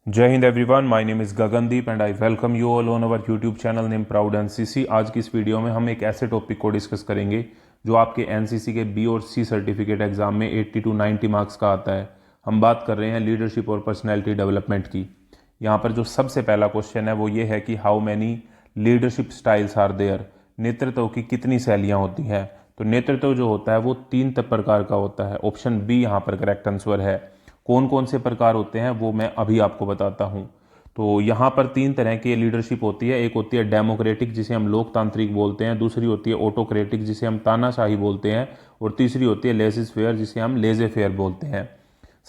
जय Hind everyone, my name is Gagandeep and I welcome you all on our YouTube channel name proud NCC. आज की इस video में हम एक ऐसे टॉपिक को डिस्कस करेंगे जो आपके एनसीसी के बी और सी सर्टिफिकेट एग्जाम में 80 to 90 मार्क्स का आता है। हम बात कर रहे हैं लीडरशिप और पर्सनैलिटी डेवलपमेंट की। यहाँ पर जो सबसे पहला क्वेश्चन है वो ये है कि how many leadership styles are there. नेतृत्व की कितनी शैलियाँ होती हैं। तो नेतृत्व जो होता है वो 3 प्रकार का होता है। ऑप्शन बी यहाँ पर करेक्ट आंसर है। कौन कौन से प्रकार होते हैं वो मैं अभी आपको बताता हूं। तो यहाँ पर 3 तरह की लीडरशिप होती है। एक होती है डेमोक्रेटिक जिसे हम लोकतांत्रिक बोलते हैं, दूसरी होती है ऑटोक्रेटिक जिसे हम तानाशाही बोलते हैं, और तीसरी होती है लेजिस फेयर जिसे हम लेजे फेयर बोलते हैं।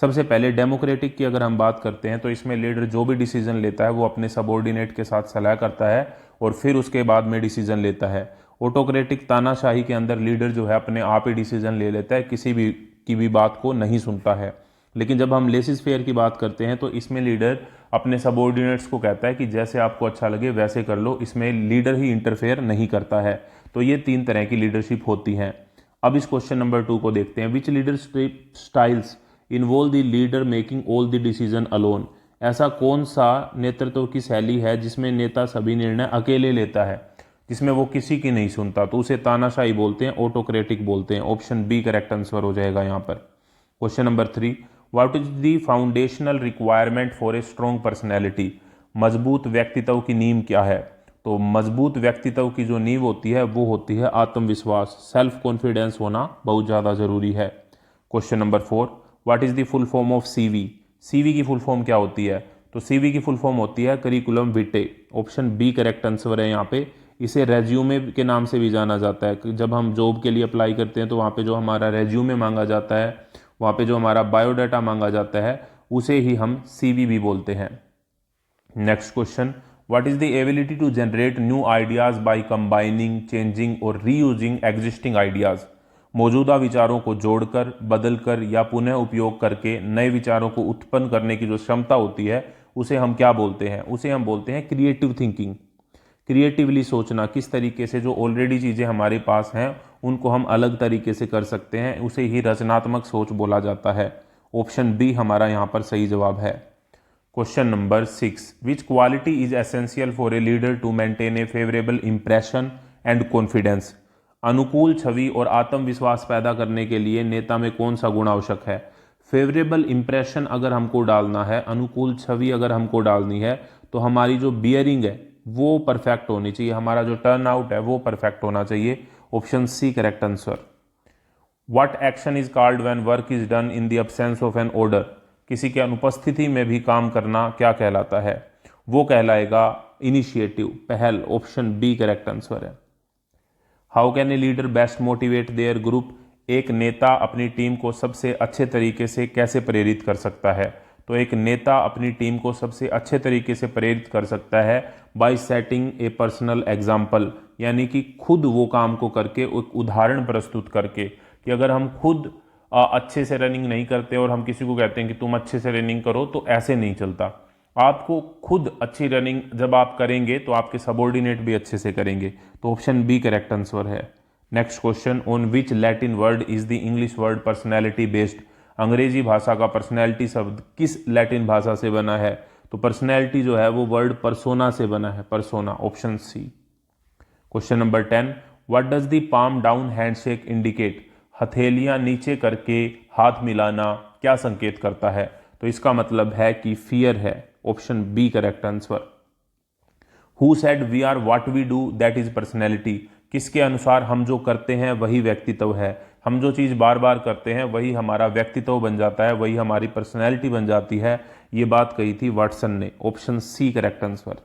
सबसे पहले डेमोक्रेटिक की अगर हम बात करते हैं तो इसमें लीडर जो भी डिसीजन लेता है वो अपने सबॉर्डिनेट के साथ सलाह करता है और फिर उसके बाद में डिसीजन लेता है। ऑटोक्रेटिक तानाशाही के अंदर लीडर जो है अपने आप ही डिसीजन ले लेता है, किसी भी की भी बात को नहीं सुनता है। लेकिन जब हम लेसिस फेयर की बात करते हैं तो इसमें लीडर अपने सबॉर्डिनेट्स को कहता है कि जैसे आपको अच्छा लगे वैसे कर लो, इसमें लीडर ही इंटरफेयर नहीं करता है। तो ये 3 तरह की लीडरशिप होती हैं। अब इस क्वेश्चन नंबर 2 को देखते हैं। Which leadership styles involve the leader making all the decision alone. ऐसा कौन सा नेतृत्व की शैली है जिसमें नेता सभी निर्णय अकेले लेता है, जिसमें वो किसी की नहीं सुनता? तो उसे तानाशाही बोलते हैं, ऑटोक्रेटिक बोलते हैं। ऑप्शन बी करेक्ट आंसर हो जाएगा यहाँ पर। Question number 3, what is the foundational requirement for a strong personality. मजबूत व्यक्तित्व की नींव क्या है? तो मजबूत व्यक्तित्व की जो नींव होती है वो होती है आत्मविश्वास, सेल्फ कॉन्फिडेंस होना बहुत ज़्यादा जरूरी है। Question number 4, what is the full form of CV. CV की फुल फॉर्म क्या होती है? तो सीवी की फुल फॉर्म होती है curriculum vitae. Option B correct answer है यहाँ पे। इसे रेज्यूमे के नाम से भी जाना जाता है। जब हम जॉब के लिए अप्लाई करते हैं तो वहाँ पे जो हमारा रेज्यूमे मांगा जाता है, वहाँ पे जो हमारा बायोडाटा मांगा जाता है, उसे ही हम सीवी भी बोलते हैं। Next question, what is the ability to generate new ideas by combining, changing और रीयूजिंग एग्जिस्टिंग आइडियाज। मौजूदा विचारों को जोड़कर, बदलकर या पुनः उपयोग करके नए विचारों को उत्पन्न करने की जो क्षमता होती है उसे हम क्या बोलते हैं? उसे हम बोलते हैं क्रिएटिव थिंकिंग। क्रिएटिवली सोचना, किस तरीके से जो ऑलरेडी चीज़ें हमारे पास हैं उनको हम अलग तरीके से कर सकते हैं, उसे ही रचनात्मक सोच बोला जाता है। ऑप्शन बी हमारा यहाँ पर सही जवाब है। Question number 6, which quality is essential for a leader to maintain a favourable impression and confidence. अनुकूल छवि और आत्मविश्वास पैदा करने के लिए नेता में कौन सा गुण आवश्यक है? फेवरेबल इंप्रेशन अगर हमको डालना है, अनुकूल छवि अगर हमको डालनी है, तो हमारी जो बियरिंग है वो परफेक्ट होनी चाहिए, हमारा जो टर्न आउट है वो परफेक्ट होना चाहिए। Option C correct answer. What action is called when work is done in the absence of an order. किसी के अनुपस्थिति में भी काम करना क्या कहलाता है? वो कहलाएगा इनिशिएटिव, पहल। ऑप्शन बी करेक्ट आंसर है। How can a leader best motivate there group. एक नेता अपनी टीम को सबसे अच्छे तरीके से कैसे प्रेरित कर सकता है? तो एक नेता अपनी टीम को सबसे अच्छे तरीके से प्रेरित कर सकता है बाय सेटिंग ए पर्सनल एग्जाम्पल, यानी कि खुद वो काम को करके एक उदाहरण प्रस्तुत करके। कि अगर हम खुद अच्छे से रनिंग नहीं करते और हम किसी को कहते हैं कि तुम अच्छे से रनिंग करो, तो ऐसे नहीं चलता। आपको खुद अच्छी रनिंग जब आप करेंगे तो आपके सबॉर्डिनेट भी अच्छे से करेंगे। तो ऑप्शन बी करेक्ट आंसर है। Next question, on which Latin word is the English word personality based. अंग्रेजी भाषा का पर्सनैलिटी शब्द किस लैटिन भाषा से बना है? तो पर्सनैलिटी जो है वो वर्ड परसोना से बना है, persona. Option C. Question number 10, what does the palm down handshake indicate. हथेलियां नीचे करके हाथ मिलाना क्या संकेत करता है? तो इसका मतलब है कि फियर है। Option B correct answer. Who said we are what we do that is personality. किसके अनुसार हम जो करते हैं वही व्यक्तित्व है। हम जो चीज़ बार बार करते हैं वही हमारा व्यक्तित्व बन जाता है, वही हमारी पर्सनैलिटी बन जाती है। ये बात कही थी वाटसन ने। Option C correct answer.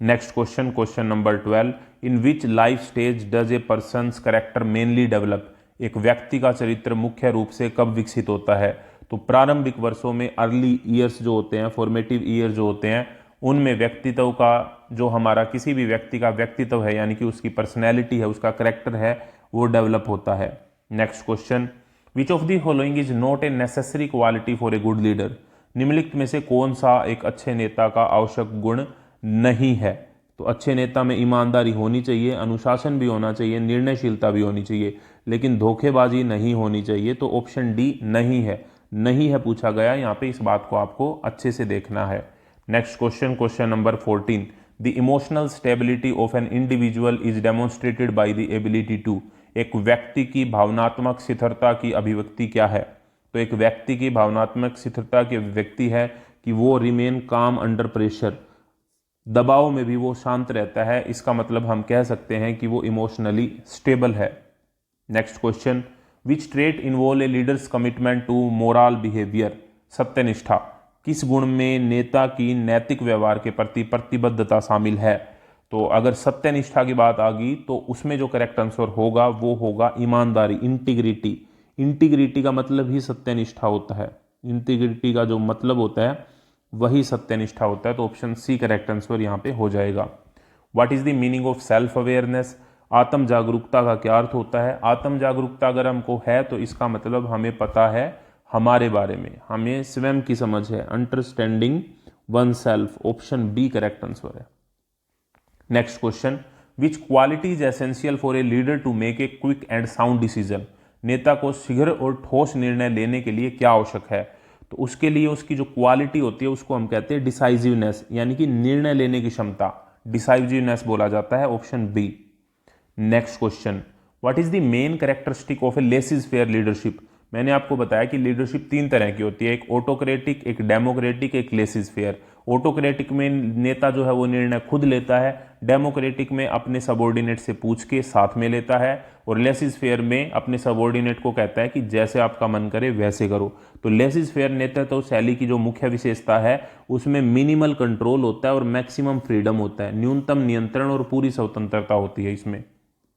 Next question, question number 12, in which life stage does a person's character mainly develop. एक व्यक्ति का चरित्र मुख्य रूप से कब विकसित होता है? तो प्रारंभिक वर्षों में, अर्ली ईयर्स जो होते हैं, फॉर्मेटिव ईयर जो होते हैं, उनमें व्यक्तित्व का जो हमारा किसी भी व्यक्ति का व्यक्तित्व है, यानी कि उसकी पर्सनैलिटी है, उसका करेक्टर है, वो डेवलप होता है। Next question, which of the following is not a necessary quality for a good leader. निम्नलिखित में से कौन सा एक अच्छे नेता का आवश्यक गुण नहीं है? तो अच्छे नेता में ईमानदारी होनी चाहिए, अनुशासन भी होना चाहिए, निर्णयशीलता भी होनी चाहिए, लेकिन धोखेबाजी नहीं होनी चाहिए। तो ऑप्शन डी नहीं है, नहीं है पूछा गया यहाँ पे, इस बात को आपको अच्छे से देखना है। Next question, question number 14, the emotional stability of an individual is demonstrated by the ability to, एक व्यक्ति की भावनात्मक स्थिरता की अभिव्यक्ति क्या है? तो एक व्यक्ति की भावनात्मक स्थिरता की अभिव्यक्ति है कि वो रिमेन काम अंडर प्रेशर, दबाव में भी वो शांत रहता है, इसका मतलब हम कह सकते हैं कि वो इमोशनली स्टेबल है। Next question, which trait involve a leader's commitment to moral behaviour, सत्यनिष्ठा, किस गुण में नेता की नैतिक व्यवहार के प्रति प्रतिबद्धता शामिल है? तो अगर सत्यनिष्ठा की बात आ गई तो उसमें जो करेक्ट आंसर होगा वो होगा ईमानदारी, इंटीग्रिटी। इंटीग्रिटी का मतलब ही सत्यनिष्ठा होता है, इंटीग्रिटी का जो मतलब होता है वही सत्यनिष्ठा होता है, तो ऑप्शन सी करेक्ट आंसर यहाँ पे हो जाएगा। What is the meaning of self awareness, आत्म जागरूकता का क्या अर्थ होता है? आत्म जागरूकता अगर हमको है तो इसका मतलब हमें पता है हमारे बारे में, हमें स्वयं की समझ है, understanding one self, option B correct answer है। Next question, which quality is essential for a leader to make a quick and sound decision, नेता को शीघ्र और ठोस निर्णय लेने के लिए क्या आवश्यक है? तो उसके लिए उसकी जो क्वालिटी होती है उसको हम कहते हैं डिसाइसिवनेस, यानी कि निर्णय लेने की क्षमता, डिसाइसिवनेस बोला जाता है, option B. Next question, what is the main characteristic of a laissez faire leadership, मैंने आपको बताया कि लीडरशिप तीन तरह की होती है, एक ऑटोक्रेटिक, एक डेमोक्रेटिक, एक लेसिस फेयर। ऑटोक्रेटिक में नेता जो है वो निर्णय खुद लेता है, डेमोक्रेटिक में अपने सबॉर्डिनेट से पूछ के साथ में लेता है, और लेसिस फेयर में अपने सबॉर्डिनेट को कहता है कि जैसे आपका मन करे वैसे करो। तो लेसिस फेयर नेतृत्व शैली की जो मुख्य विशेषता है उसमें मिनिमल कंट्रोल होता है और मैक्सिमम फ्रीडम होता है, न्यूनतम नियंत्रण और पूरी स्वतंत्रता होती है इसमें।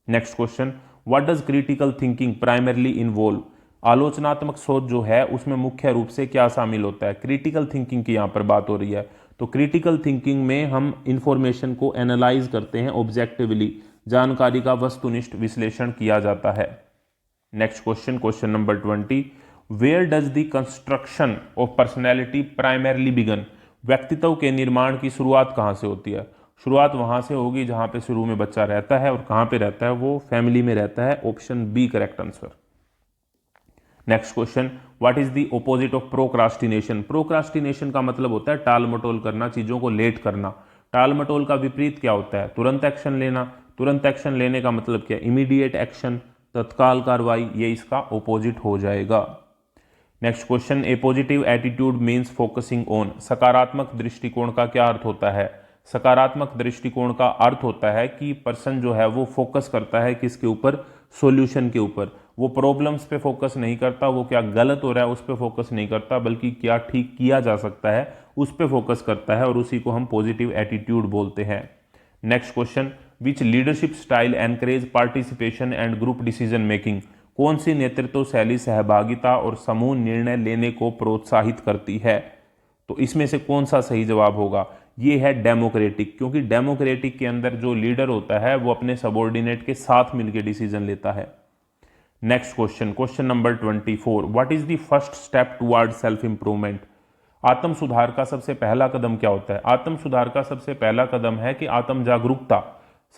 Next question, what does critical thinking primarily involve, आलोचनात्मक सोच जो है उसमें मुख्य रूप से क्या शामिल होता है? क्रिटिकल थिंकिंग की यहाँ पर बात हो रही है, तो क्रिटिकल थिंकिंग में हम इंफॉर्मेशन को एनालाइज करते हैं ऑब्जेक्टिवली, जानकारी का वस्तुनिष्ठ विश्लेषण किया जाता है। Next question, question number 20, where does the construction of personality primarily begin, व्यक्तित्व के निर्माण की शुरुआत कहाँ से होती है? शुरुआत वहां से होगी जहां पे शुरू में बच्चा रहता है, और कहां पे रहता है? वो फैमिली में रहता है, option B correct answer. Next question, what is the opposite of procrastination, procrastination का मतलब होता है टाल मटोल करना, चीजों को लेट करना। टाल मटोल का विपरीत क्या होता है? तुरंत एक्शन लेना। तुरंत एक्शन लेने का मतलब क्या? इमीडिएट एक्शन, तत्काल कार्रवाई, ये इसका ऑपोजिट हो जाएगा। Next question, A positive attitude means focusing on, सकारात्मक दृष्टिकोण का क्या अर्थ होता है? सकारात्मक दृष्टिकोण का अर्थ होता है कि पर्सन जो है वो फोकस करता है किसके ऊपर? सॉल्यूशन के ऊपर। वो प्रॉब्लम्स पे फोकस नहीं करता, वो क्या गलत हो रहा है उस पे फोकस नहीं करता, बल्कि क्या ठीक किया जा सकता है उस पे फोकस करता है, और उसी को हम पॉजिटिव एटीट्यूड बोलते हैं। Next question, which leadership style encourage participation and group decision making, कौन सी नेतृत्व शैली सहभागिता और समूह निर्णय लेने को प्रोत्साहित करती है? तो इसमें से कौन सा सही जवाब होगा? ये है डेमोक्रेटिक, क्योंकि डेमोक्रेटिक के अंदर जो लीडर होता है वो अपने सबॉर्डिनेट के साथ मिलकर डिसीजन लेता है। Next question, question number 24, what is the first step toward self improvement, आत्म सुधार का सबसे पहला कदम क्या होता है? आत्म सुधार का सबसे पहला कदम है कि आत्म जागरूकता।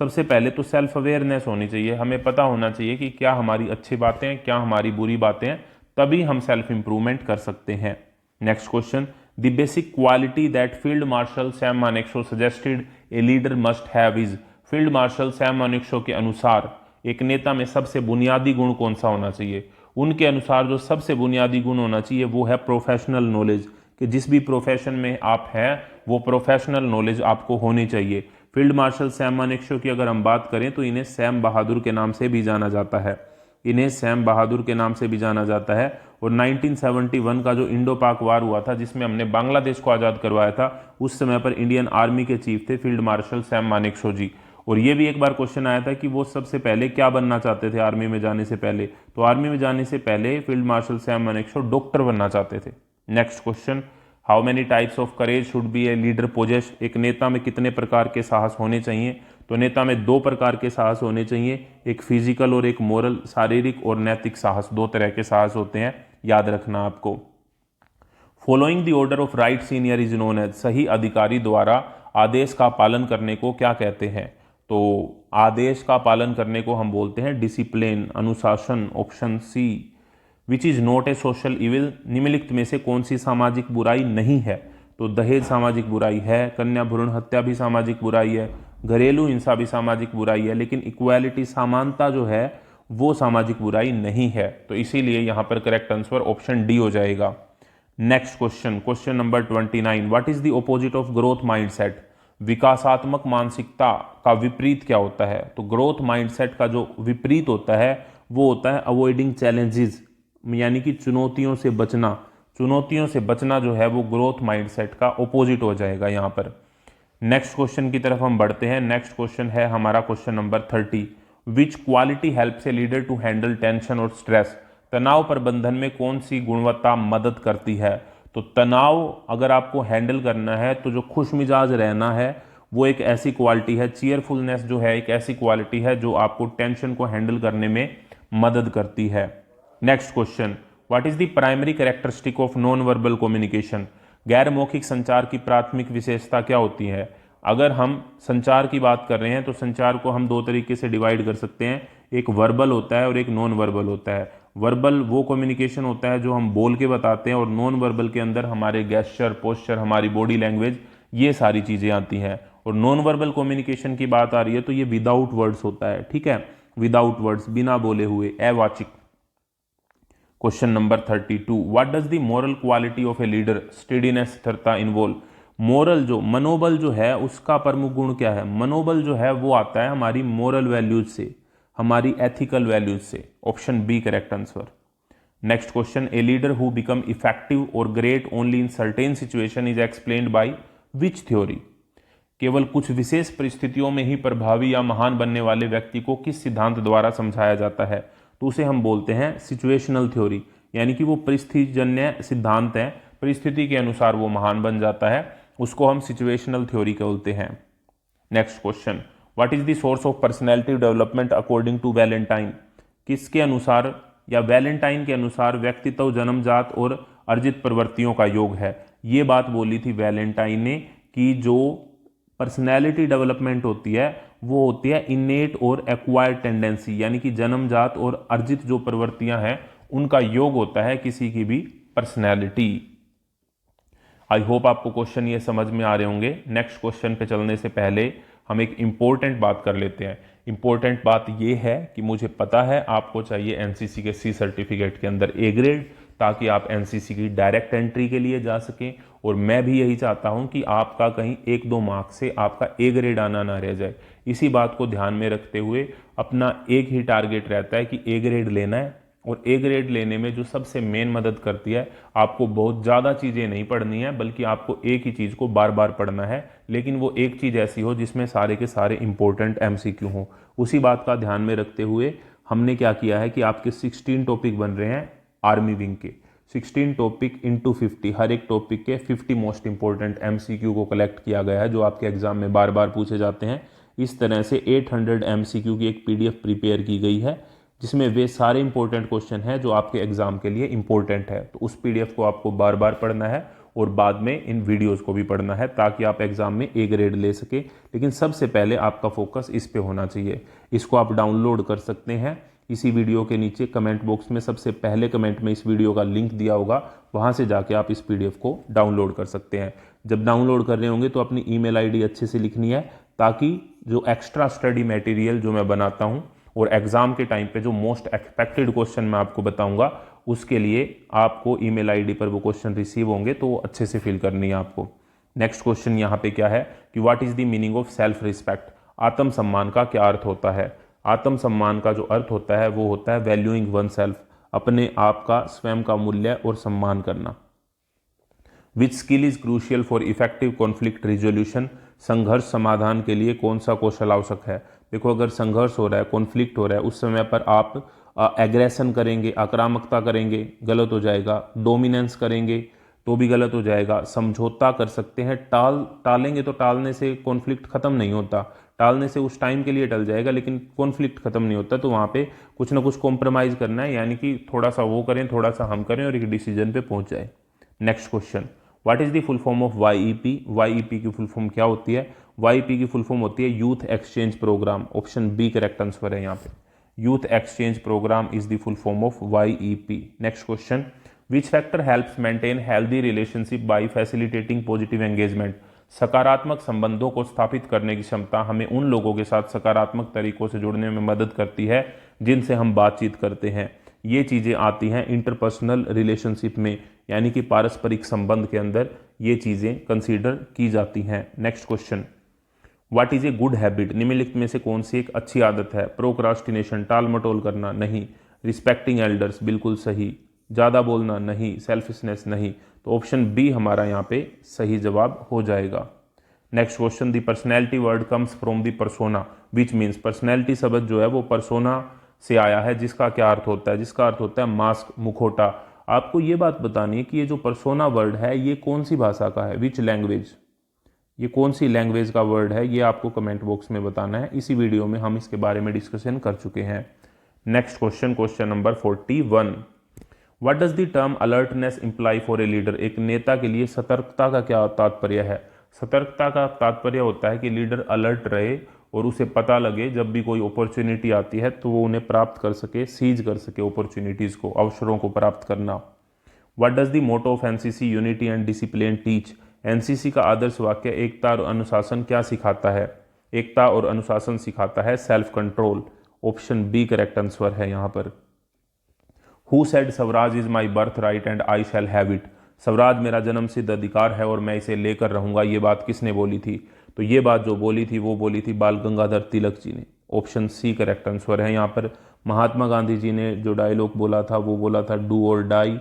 सबसे पहले तो सेल्फ अवेयरनेस होनी चाहिए, हमें पता होना चाहिए कि क्या हमारी अच्छी बातें हैं, क्या हमारी बुरी बातें हैं, तभी हम सेल्फ इंप्रूवमेंट कर सकते हैं। Next question, the basic quality that field marshal Sam Manekshaw suggested a leader must have is, field marshal Sam Manekshaw के अनुसार एक नेता में सबसे बुनियादी गुण कौन सा होना चाहिए? उनके अनुसार जो सबसे बुनियादी गुण होना चाहिए वो है प्रोफेशनल नॉलेज, कि जिस भी प्रोफेशन में आप हैं वो प्रोफेशनल नॉलेज आपको होनी चाहिए। फील्ड मार्शल सैम मानेकशॉ की अगर हम बात करें तो इन्हें सैम बहादुर के नाम से भी जाना जाता है, इन्हें सैम बहादुर के नाम से भी जाना जाता है। और 1971 का जो इंडो पाक वार हुआ था जिसमें हमने बांग्लादेश को आज़ाद करवाया था, उस समय पर इंडियन आर्मी के चीफ थे फील्ड मार्शल सैम मानेकशॉ जी। और ये भी एक बार क्वेश्चन आया था कि वो सबसे पहले क्या बनना चाहते थे आर्मी में जाने से पहले, तो आर्मी में जाने से पहले field marshal Sam Manekshaw doctor बनना चाहते थे। Next question, how many types of courage should be a leader possess, एक नेता में कितने प्रकार के साहस होने चाहिए? तो नेता में 2 प्रकार के साहस होने चाहिए, एक फिजिकल और एक मोरल, शारीरिक और नैतिक साहस, 2 तरह के साहस होते हैं, याद रखना आपको। Following the order of right senior is known as, सही अधिकारी द्वारा आदेश का पालन करने को क्या कहते हैं? तो आदेश का पालन करने को हम बोलते हैं डिसिप्लिन, अनुशासन, option C. Which is not a social evil, निम्नलिखित में से कौन सी सामाजिक बुराई नहीं है? तो दहेज सामाजिक बुराई है, कन्या भ्रूण हत्या भी सामाजिक बुराई है, घरेलू हिंसा भी सामाजिक बुराई है, लेकिन इक्वालिटी समानता जो है वो सामाजिक बुराई नहीं है। तो इसीलिए यहां पर करेक्ट आंसर ऑप्शन डी हो जाएगा। Next question, question number 29, what is the opposite of growth mindset? विकासात्मक मानसिकता का विपरीत क्या होता है? तो ग्रोथ माइंडसेट का जो विपरीत होता है वो होता है अवॉइडिंग चैलेंजेस, यानी कि चुनौतियों से बचना। चुनौतियों से बचना जो है वो ग्रोथ माइंडसेट का ऑपोजिट हो जाएगा यहां पर। नेक्स्ट क्वेश्चन की तरफ हम बढ़ते हैं। नेक्स्ट क्वेश्चन है हमारा question number 30, which quality helps a leader to handle tension और स्ट्रेस? तनाव प्रबंधन में कौन सी गुणवत्ता मदद करती है? तो तनाव अगर आपको हैंडल करना है तो जो खुश मिजाज रहना है वो एक ऐसी क्वालिटी है, चीयरफुलनेस जो है एक ऐसी क्वालिटी है जो आपको टेंशन को हैंडल करने में मदद करती है। Next question, what is the primary characteristic of non verbal communication? गैर मौखिक संचार की प्राथमिक विशेषता क्या होती है? अगर हम संचार की बात कर रहे हैं तो संचार को हम दो तरीके से डिवाइड कर सकते हैं, एक वर्बल होता है और एक नॉन वर्बल होता है। वर्बल वो कम्युनिकेशन होता है जो हम बोल के बताते हैं, और नॉन वर्बल के अंदर हमारे गेस्चर, पोस्चर, हमारी बॉडी लैंग्वेज, ये सारी चीजें आती हैं। और नॉन वर्बल कम्युनिकेशन की बात आ रही है तो ये विदाउट वर्ड्स होता है, ठीक है, विदाउट वर्ड्स, बिना बोले हुए, अवाचिक। Question number 32, what does the moral quality of a leader? Steadiness, स्थिरता, इन्वॉल्व। मोरल जो मनोबल जो है उसका प्रमुख गुण क्या है? मनोबल जो है वो आता है हमारी मोरल वैल्यूज से, हमारी एथिकल वैल्यूज से। Option B correct answer. Next question, a leader who become effective और great only in certain situation is explained by which theory? केवल कुछ विशेष परिस्थितियों में ही प्रभावी या महान बनने वाले व्यक्ति को किस सिद्धांत द्वारा समझाया जाता है? तो उसे हम बोलते हैं सिचुएशनल थ्योरी, यानी कि वो परिस्थितिजन्य सिद्धांत है, परिस्थिति के अनुसार वो महान बन जाता है, उसको हम सिचुएशनल थ्योरी बोलते हैं। Next question, what is the source of personality development according to Valentine? किसके अनुसार या वैलेंटाइन के अनुसार व्यक्तित्व जन्मजात और अर्जित प्रवृत्तियों का योग है? ये बात बोली थी वैलेंटाइन ने कि जो पर्सनैलिटी डेवलपमेंट होती है वो होती है इनेट और एक्वायर्ड टेंडेंसी, यानी कि जन्मजात और अर्जित जो प्रवृत्तियां हैं उनका योग होता है किसी की भी पर्सनैलिटी। आई होप आपको क्वेश्चन ये समझ में आ रहे होंगे। नेक्स्ट क्वेश्चन पे चलने से पहले हम एक इंपॉर्टेंट बात कर लेते हैं। इंपॉर्टेंट बात ये है कि मुझे पता है आपको चाहिए एनसीसी के सी सर्टिफिकेट के अंदर ए ग्रेड, ताकि आप एनसीसी की डायरेक्ट एंट्री के लिए जा सकें, और मैं भी यही चाहता हूं कि आपका कहीं 1-2 मार्क्स से आपका ए ग्रेड आना ना रह जाए। इसी बात को ध्यान में रखते हुए अपना एक ही टारगेट रहता है कि ए ग्रेड लेना है, और ए ग्रेड लेने में जो सबसे मेन मदद करती है, आपको बहुत ज़्यादा चीज़ें नहीं पढ़नी है, बल्कि आपको एक ही चीज़ को बार बार पढ़ना है, लेकिन वो एक चीज़ ऐसी हो जिसमें सारे के सारे इंपॉर्टेंट एमसीक्यू हों। उसी बात का ध्यान में रखते हुए हमने क्या किया है कि आपके 16 टॉपिक बन रहे हैं आर्मी विंग के, 16 टॉपिक इंटू 50, हर एक टॉपिक के 50 मोस्ट इंपॉर्टेंट एमसीक्यू को कलेक्ट किया गया है जो आपके एग्जाम में बार बार पूछे जाते हैं। इस तरह से 800 एमसीक्यू की एक पीडीएफ प्रिपेयर की गई है जिसमें वे सारे इंपॉर्टेंट क्वेश्चन हैं जो आपके एग्जाम के लिए इंपॉर्टेंट है। तो उस पीडीएफ को आपको बार बार पढ़ना है और बाद में इन वीडियोस को भी पढ़ना है ताकि आप एग्जाम में ए ग्रेड ले सके। लेकिन सबसे पहले आपका फोकस इस पे होना चाहिए। इसको आप डाउनलोड कर सकते हैं, इसी वीडियो के नीचे कमेंट बॉक्स में सबसे पहले कमेंट में इस वीडियो का लिंक दिया होगा, वहां से जाके आप इस पीडीएफ को डाउनलोड कर सकते हैं। जब डाउनलोड कर रहे होंगे तो अपनी ईमेल आईडी अच्छे से लिखनी है, ताकि जो एक्स्ट्रा स्टडी मटेरियल जो मैं बनाता हूं और एग्जाम के टाइम पे जो मोस्ट एक्सपेक्टेड क्वेश्चन मैं आपको बताऊंगा उसके लिए आपको ईमेल आईडी पर वो क्वेश्चन रिसीव होंगे, तो वो अच्छे से फिल करनी है आपको। नेक्स्ट क्वेश्चन यहाँ पे क्या है कि what is the meaning of self respect? आत्मसम्मान का क्या अर्थ होता है? आत्मसम्मान का जो अर्थ होता है वो होता है वैल्यूइंग वन सेल्फ, अपने आप का स्वयं का मूल्य और सम्मान करना। Which skill is crucial for effective conflict resolution? संघर्ष समाधान के लिए कौन सा कौशल आवश्यक है? देखो, अगर संघर्ष हो रहा है, कॉन्फ्लिक्ट हो रहा है, उस समय पर आप एग्रेशन करेंगे, आक्रामकता करेंगे, गलत हो जाएगा। डोमिनेंस करेंगे तो भी गलत हो जाएगा। समझौता कर सकते हैं, टालेंगे तो टालने से कॉन्फ्लिक्ट खत्म नहीं होता, टालने से उस टाइम के लिए टल जाएगा लेकिन कॉन्फ्लिक्ट खत्म नहीं होता। तो वहाँ पे कुछ ना कुछ कॉम्प्रोमाइज़ करना है, यानी कि थोड़ा सा वो करें, थोड़ा सा हम करें और एक डिसीजन पे पहुँच जाए। Next question, what is the full form of YEP? YEP की फुल फॉर्म क्या होती है? वाईईपी की फुल फॉर्म होती है youth exchange programme. Option B correct answer है यहाँ पे। Youth exchange programme is the full form of YEP। Next question, which factor helps maintain healthy relationship by facilitating positive engagement. सकारात्मक संबंधों को स्थापित करने की क्षमता हमें उन लोगों के साथ सकारात्मक तरीकों से जुड़ने में मदद करती है जिनसे हम बातचीत करते हैं। ये चीज़ें आती हैं इंटरपर्सनल रिलेशनशिप में, यानी कि पारस्परिक संबंध के अंदर ये चीज़ें कंसीडर की जाती हैं। Next question, what is a good habit. निम्नलिखित में से कौन सी एक अच्छी आदत है। प्रोक्रास्टिनेशन, टाल मटोल करना, नहीं। रिस्पेक्टिंग एल्डर्स, बिल्कुल सही। ज़्यादा बोलना, नहीं। सेल्फिशनेस, नहीं। तो ऑप्शन बी हमारा यहाँ पे सही जवाब हो जाएगा। Next question, the personality word comes from the persona which means. Personality शब्द जो है वो परसोना से आया है, जिसका क्या अर्थ होता है, जिसका अर्थ होता है मास्क, मुखौटा। आपको ये बात बतानी है कि ये जो परसोना वर्ड है ये कौन सी भाषा का है, विच लैंग्वेज, ये कौन सी लैंग्वेज का वर्ड है, ये आपको कमेंट बॉक्स में बताना है। इसी वीडियो में हम इसके बारे में डिस्कशन कर चुके हैं। Next question, question number 41, what does the term alertness imply for a leader. एक नेता के लिए सतर्कता का क्या तात्पर्य है। सतर्कता का तात्पर्य होता है कि लीडर अलर्ट रहे और उसे पता लगे जब भी कोई अपॉर्चुनिटी आती है तो वो उन्हें प्राप्त कर सके, सीज कर सके अपॉर्चुनिटीज़ को, अवसरों को प्राप्त करना। What does the motto of NCC unity and discipline teach. NCC का आदर्श वाक्य एकता और अनुशासन क्या सिखाता है। एकता और अनुशासन सिखाता है self control. Option B correct answer है यहाँ पर। Who said swaraj is my birth right and I shall have it. स्वराज मेरा जन्म सिद्ध अधिकार है और मैं इसे लेकर रहूंगा, ये बात किसने बोली थी। तो ये बात जो बोली थी वो बोली थी बाल गंगाधर तिलक जी ने। ऑप्शन सी करेक्ट आंसर है यहाँ पर। महात्मा गांधी जी ने जो डायलॉग बोला था वो बोला था डू और डाई,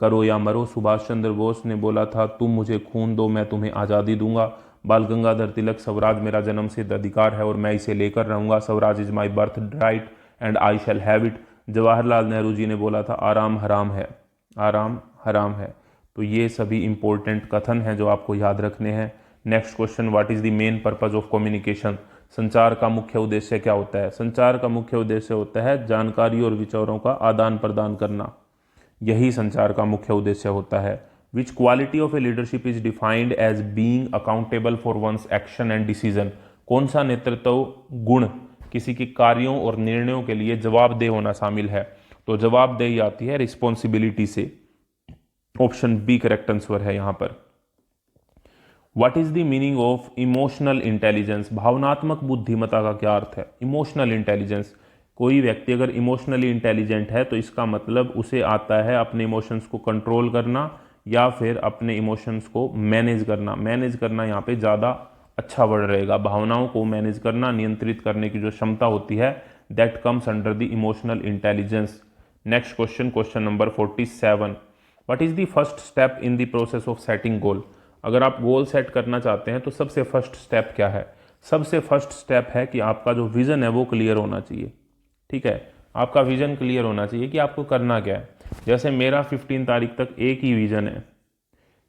करो या मरो। सुभाष चंद्र बोस ने बोला था तुम मुझे खून दो मैं तुम्हें आज़ादी दूंगा। बाल गंगाधर तिलक, स्वराज मेरा जन्म सिद्ध अधिकार है और मैं इसे लेकर रहूंगा, Swaraj is my birth right and I shall have it. Jawaharlal Nehru ji ने बोला था आराम हराम है, आराम हराम है। तो ये सभी इंपॉर्टेंट कथन हैं जो आपको याद रखने हैं। Next question, what is the main purpose of communication. संचार का मुख्य उद्देश्य क्या होता है। संचार का मुख्य उद्देश्य होता है जानकारी और विचारों का आदान प्रदान करना, यही संचार का मुख्य उद्देश्य होता है। Which quality of a leadership is defined as being accountable for one's action and decision. कौन सा नेतृत्व गुण किसी के कार्यों और निर्णयों के लिए जवाबदेह होना शामिल है। तो जवाबदेही आती है रिस्पॉन्सिबिलिटी से। ऑप्शन बी करेक्ट आंसर है यहाँ पर। What is the meaning of emotional intelligence. भावनात्मक बुद्धिमत्ता का क्या अर्थ है। इमोशनल इंटेलिजेंस, कोई व्यक्ति अगर इमोशनली इंटेलिजेंट है तो इसका मतलब उसे आता है अपने इमोशंस को कंट्रोल करना या फिर अपने इमोशंस को मैनेज करना। मैनेज करना यहाँ पे ज़्यादा अच्छा वर्ड रहेगा। भावनाओं को मैनेज करना, नियंत्रित करने की जो क्षमता होती है, that comes under the emotional intelligence. Next question, question number 47, what is the first step in the process of setting goal. अगर आप गोल सेट करना चाहते हैं तो सबसे फर्स्ट स्टेप क्या है। सबसे फर्स्ट स्टेप है कि आपका जो विजन है वो क्लियर होना चाहिए। ठीक है, आपका विजन क्लियर होना चाहिए कि आपको करना क्या है। जैसे मेरा 15 तारीख तक एक ही विजन है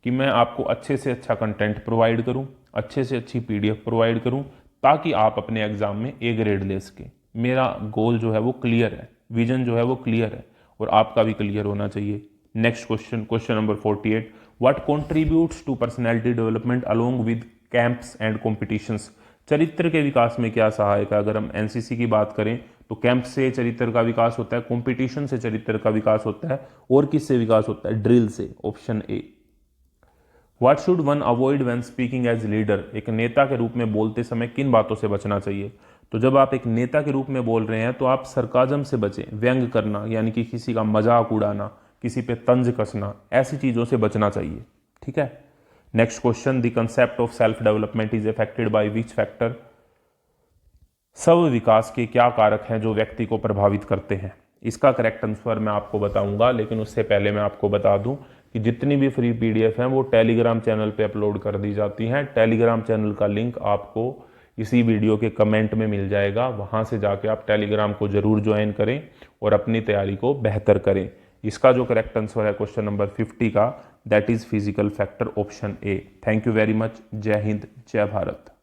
कि मैं आपको अच्छे से अच्छा कंटेंट प्रोवाइड करूं, अच्छे से अच्छी PDF प्रोवाइड करूं, ताकि आप अपने एग्जाम में A ग्रेड ले सकें। मेरा गोल जो है वो क्लियर है, विजन जो है वो क्लियर है और आपका भी क्लियर होना चाहिए। Next question, question number 48, what contributes to personality development along with camps and competitions. चरित्र के विकास में क्या सहायक है। अगर हम NCC की बात करें तो कैंप से चरित्र का विकास होता है, कंपटीशन से चरित्र का विकास होता है, और किससे विकास होता है, ड्रिल से। Option A. What should one avoid when speaking as leader. एक नेता के रूप में बोलते समय किन बातों से बचना चाहिए। तो जब आप एक नेता के रूप में बोल रहे हैं तो आप सरकाजम से बचें, व्यंग करना यानी कि किसी का मजाक उड़ाना, किसी पे तंज कसना, ऐसी चीज़ों से बचना चाहिए। ठीक है। Next question, the concept of self development is affected by which factor. सब विकास के क्या कारक हैं जो व्यक्ति को प्रभावित करते हैं। इसका करेक्ट आंसर मैं आपको बताऊंगा, लेकिन उससे पहले मैं आपको बता दूं कि जितनी भी फ्री PDF हैं वो टेलीग्राम चैनल पे अपलोड कर दी जाती हैं। टेलीग्राम चैनल का लिंक आपको इसी वीडियो के कमेंट में मिल जाएगा, वहां से जाके आप टेलीग्राम को जरूर ज्वाइन करें और अपनी तैयारी को बेहतर करें। इसका जो करेक्ट आंसर है क्वेश्चन नंबर 50 का, that is physical factor, option A. Thank you very much. जय हिंद, जय भारत।